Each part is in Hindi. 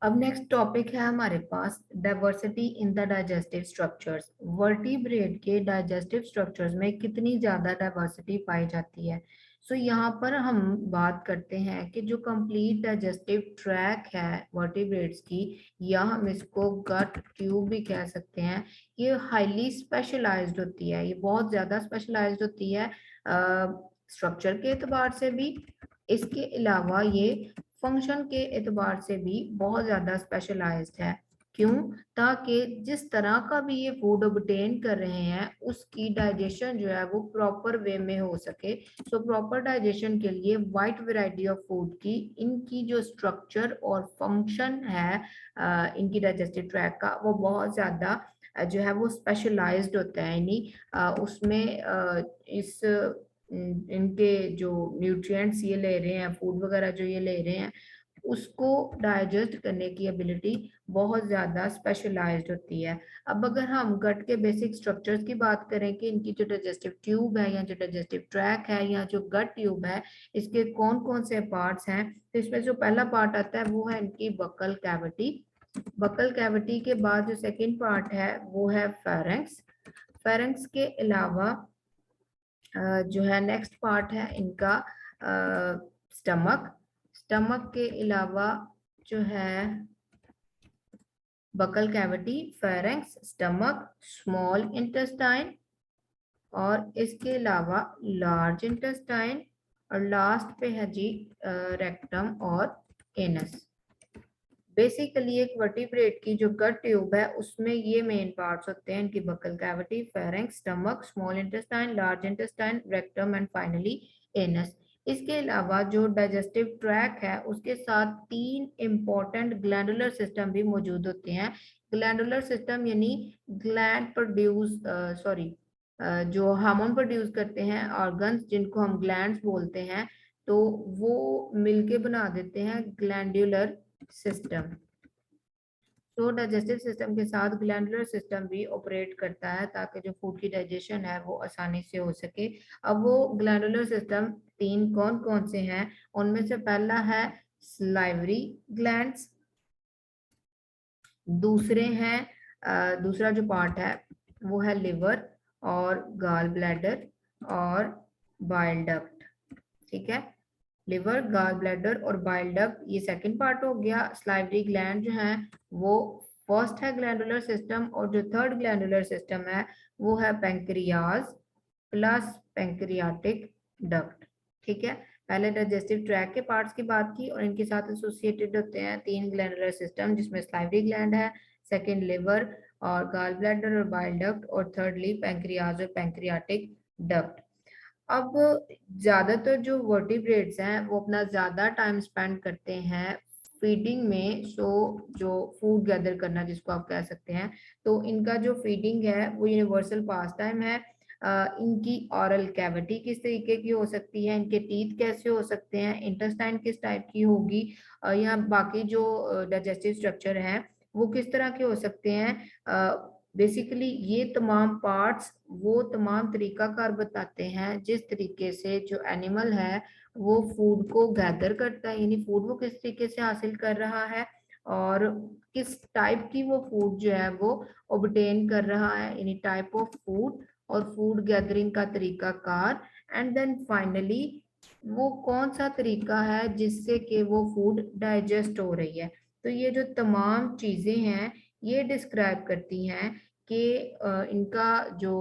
अब नेक्स्ट टॉपिक है हमारे पास diversity in the digestive structures. Vertebrate के डाइजेस्टिव स्ट्रक्चर्स में कितनी ज्यादा डाइवर्सिटी पाई जाती है। यहाँ पर हम बात करते हैं कि जो कंप्लीट डाइजेस्टिव ट्रैक है वर्टिब्रेट्स की, या हम इसको गट ट्यूब भी कह सकते हैं, ये हाईली स्पेशलाइज्ड होती है। ये बहुत ज्यादा स्पेशलाइज्ड होती है स्ट्रक्चर के एतबार से भी। इसके अलावा ये फंक्शन के एतबार से भी बहुत ज्यादा स्पेशलाइज्ड है। क्यों? ताकि जिस तरह का भी ये फूड ऑब्टेन कर रहे हैं उसकी डाइजेशन जो है वो प्रॉपर वे में हो सके। प्रॉपर डाइजेशन के लिए वाइड वैरायटी ऑफ फूड की इनकी जो स्ट्रक्चर और फंक्शन है इनकी डाइजेस्टिव ट्रैक का, वो बहुत ज्यादा जो है वो स्पेशलाइज्ड होता है। यानी उसमें इस इनके जो न्यूट्रिएंट्स ये ले रहे हैं, फूड वगैरह जो ये ले रहे हैं, उसको डाइजेस्ट करने की एबिलिटी बहुत ज्यादा स्पेशलाइज्ड होती है। अब अगर हम गट के बेसिक स्ट्रक्चर्स की बात करें कि इनकी जो डाइजेस्टिव ट्यूब है या जो डाइजेस्टिव ट्रैक है या जो गट ट्यूब है, इसके कौन कौन से पार्ट्स हैं, तो इसमें जो पहला पार्ट आता है वो है इनकी बकल कैविटी। बकल कैविटी के बाद जो सेकेंड पार्ट है वो है फेरेंक्स। फेरेंक्स के अलावा जो है नेक्स्ट पार्ट है इनका स्टमक। स्टमक के अलावा जो है buccal cavity, pharynx, stomach, small intestine, और इसके अलावा लार्ज इंटेस्टाइन, और लास्ट पे है जी रेक्टम और एनस। बेसिकली एक वर्टिब्रेट की जो गट ट्यूब है उसमें ये मेन पार्ट्स होते हैं इनकी buccal cavity, pharynx, stomach, small intestine, large intestine, rectum and finally anus. इसके अलावा जो डाइजेस्टिव ट्रैक है उसके साथ तीन इंपॉर्टेंट ग्लैंडुलर सिस्टम भी मौजूद होते हैं। ग्लैंडुलर सिस्टम यानी ग्लैंड प्रोड्यूस सॉरी जो हार्मोन प्रोड्यूस करते हैं ऑर्गन्स जिनको हम ग्लैंड्स बोलते हैं, तो वो मिलके बना देते हैं ग्लैंडुलर सिस्टम। तो डाइजेस्टिव सिस्टम के साथ ग्लैंडुलर सिस्टम भी ऑपरेट करता है ताकि जो फूड की डाइजेशन है वो आसानी से हो सके। अब वो ग्लैंडुलर सिस्टम तीन कौन कौन से हैं, उनमें से पहला है सलाइवरी ग्लैंड्स, दूसरे हैं दूसरा जो पार्ट है वो है लिवर और गाल ब्लैडर और बाइल डक्ट। ठीक है, लिवर, गाल ब्लैडर और बाइल डक्ट ये सेकंड पार्ट हो गया। स्लाइवरी ग्लैंड जो है वो फर्स्ट है ग्लैंडुलर सिस्टम, और जो थर्ड ग्लैंडुलर सिस्टम है वो है पेंक्रियाज प्लस पेंक्रियाटिक डक्ट। ठीक है, पहले डाइजेस्टिव ट्रैक के पार्ट्स की बात की और इनके साथ एसोसिएटेड होते हैं तीन ग्लैंडुलर सिस्टम जिसमें स्लाइवरी ग्लैंड है, सेकंड लिवर और गाल ब्लैडर और बाइल डक्ट, और थर्डली पेंक्रियाज और पेंक्रियाटिक डक्ट। अब ज्यादातर जो वर्टिब्रेट्स हैं वो अपना ज्यादा टाइम स्पेंड करते हैं फीडिंग में। जो फूड गैदर करना जिसको आप कह सकते हैं, तो इनका जो फीडिंग है वो यूनिवर्सल पास टाइम है। इनकी ऑरल कैविटी किस तरीके की हो सकती है, इनके टीथ कैसे हो सकते हैं, इंटेस्टाइन किस टाइप की होगी, या बाकी जो डाइजेस्टिव स्ट्रक्चर है वो किस तरह के हो सकते हैं। बेसिकली ये तमाम पार्ट्स वो तमाम तरीकाकार बताते हैं जिस तरीके से जो एनिमल है वो फूड को गैदर करता है, यानी फूड वो किस तरीके से हासिल कर रहा है और किस टाइप की वो फूड जो है वो ऑब्टेन कर रहा है, यानी टाइप ऑफ फूड और फूड गैदरिंग का तरीकाकार। एंड देन फाइनली वो कौन सा तरीका है जिससे कि वो फूड डाइजेस्ट हो रही है। तो ये जो तमाम चीजें हैं ये डिस्क्राइब करती हैं कि इनका जो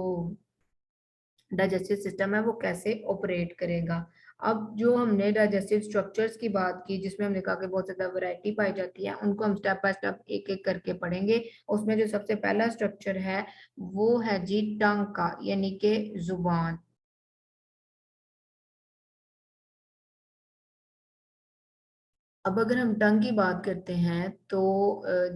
डाइजेस्टिव सिस्टम है वो कैसे ऑपरेट करेगा। अब जो हमने डाइजेस्टिव स्ट्रक्चर्स की बात की जिसमें हमने कहा कि बहुत ज्यादा वैरायटी पाई जाती है, उनको हम स्टेप बाय स्टेप एक एक करके पढ़ेंगे। उसमें जो सबसे पहला स्ट्रक्चर है वो है जी टंग का, यानी कि जुबान। अब अगर हम टंग की बात करते हैं तो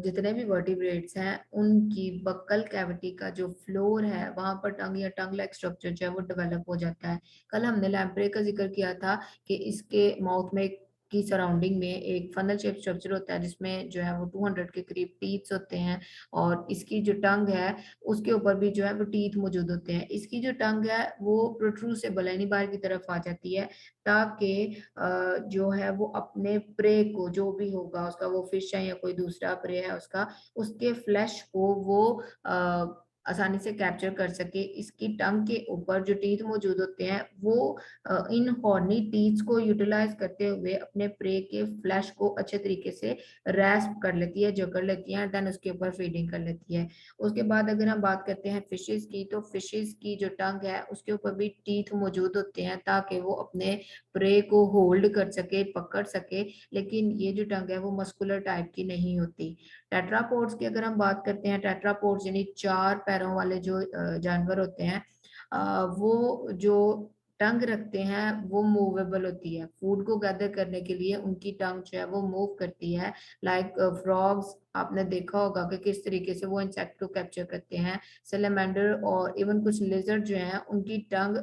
जितने भी वर्टिब्रेट्स हैं उनकी बक्कल कैविटी का जो फ्लोर है वहां पर टंग या टंग लाइक स्ट्रक्चर जो है वो डेवलप हो जाता है। कल हमने लैम्प्रे का जिक्र किया था कि इसके माउथ में एक की सराउंडिंग में एक फनल शेप स्ट्रक्चर होता है जिसमें जो है वो 200 के करीब टीथ्स होते हैं, और इसकी जो टंग है उसके ऊपर भी जो है वो टीथ मौजूद होते हैं। इसकी जो टंग है वो प्रोट्रूसिबल यानी बाहर की तरफ आ जाती है, ताकि जो है वो अपने प्रे को, जो भी होगा उसका, वो फिश है या कोई दूसरा प्रे है उसका, उसके फ्लैश को वो आसानी से कैप्चर कर सके। इसकी टंग के ऊपर जो टीथ मौजूद होते हैं वो इन हॉर्नी टीथ को यूटिलाइज करते हुए अपने प्रे के फ्लैश को अच्छे तरीके से रैस्प कर लेती है, जकड़ लेती है, देन उसके ऊपर फीडिंग कर लेती है। उसके बाद अगर हम बात करते हैं फिशेस की, तो फिशेस की जो टंग है उसके ऊपर भी टीथ मौजूद होते हैं ताकि वो अपने प्रे को होल्ड कर सके, पकड़ सके, लेकिन ये जो टंग है वो मस्कुलर टाइप की नहीं होती। टेट्रापोड्स की अगर हम बात करते हैं, टेट्रापोड्स यानी 4 पैरों वाले जो जानवर होते हैं, वो जो टंग रखते हैं वो मूवेबल होती है। फूड को गैदर करने के लिए उनकी टंग जो है वो मूव करती है। लाइक फ्रॉग्स, आपने देखा होगा कि किस तरीके से वो इंसेक्ट को कैप्चर करते हैं। सेलेमेंडर और इवन कुछ लिजर्ड जो हैं उनकी टंग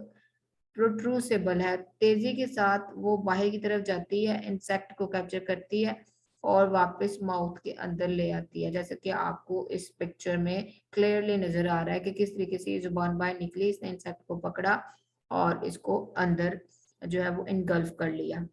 प्रोट्रूसिबल है, तेजी के साथ वो बाहर की तरफ जाती है, इंसेक्ट को कैप्चर करती है और वापस माउथ के अंदर ले आती है। जैसे कि आपको इस पिक्चर में क्लियरली नजर आ रहा है कि किस तरीके से ये जुबान बाहर निकली, इसने इंसेक्ट को पकड़ा और इसको अंदर जो है वो इनगल्फ कर लिया।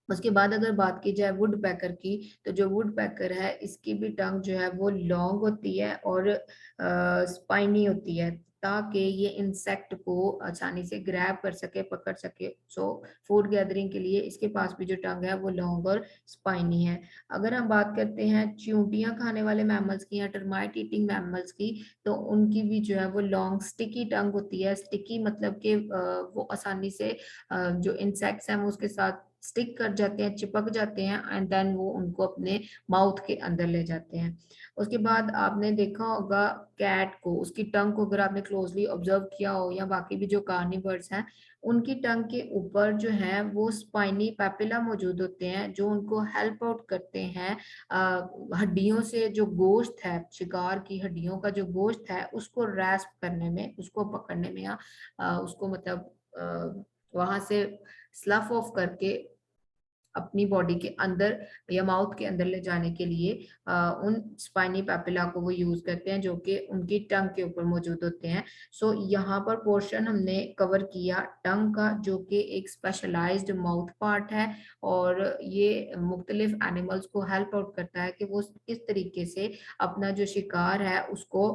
उसके बाद अगर बात की जाए वुड पैकर की, तो जो वुड पैकर है इसकी भी टंग जो है वो लॉन्ग होती है और स्पाइनी होती है, ताकि ये इंसेक्ट को आसानी से ग्रैब कर सके, पकड़ सके। सो फूड गैदरिंग के लिए इसके पास भी जो टंग है वो लॉन्ग और स्पाइनी है। अगर हम बात करते हैं चींटियां खाने वाले मैमल्स की या टर्माइट ईटिंग मैमल्स की, तो उनकी भी जो है वो लॉन्ग स्टिकी टंग होती है। स्टिकी मतलब कि वो आसानी से जो इंसेक्ट्स हैं वो उसके साथ स्टिक कर जाते हैं, चिपक जाते हैं, एंड देन वो उनको अपने माउथ के अंदर ले जाते हैं। उसके बाद आपने देखा होगा कैट को, उसकी टंग को अगर आपने क्लोजली ऑब्जर्व किया हो, या बाकी भी जो कार्निवर्स हैं उनकी टंग के ऊपर जो है वो स्पाइनी पैपिला मौजूद होते हैं, जो उनको हेल्प आउट करते हैं हड्डियों से, जो गोश्त है, शिकार की हड्डियों का जो गोश्त है उसको रैस्प करने में, उसको पकड़ने में, या उसको मतलब वहां से स्लफ ऑफ करके अपनी बॉडी के अंदर या माउथ के अंदर ले जाने के लिए उन स्पाइनी पैपिला को वो यूज करते हैं, जो कि उनकी टंग के ऊपर मौजूद होते हैं। सो यहाँ पर पोर्शन हमने कवर किया टंग का, जो कि एक स्पेशलाइज्ड माउथ पार्ट है, और ये मुख्तलिफ एनिमल्स को हेल्प आउट करता है कि वो किस तरीके से अपना जो शिकार है उसको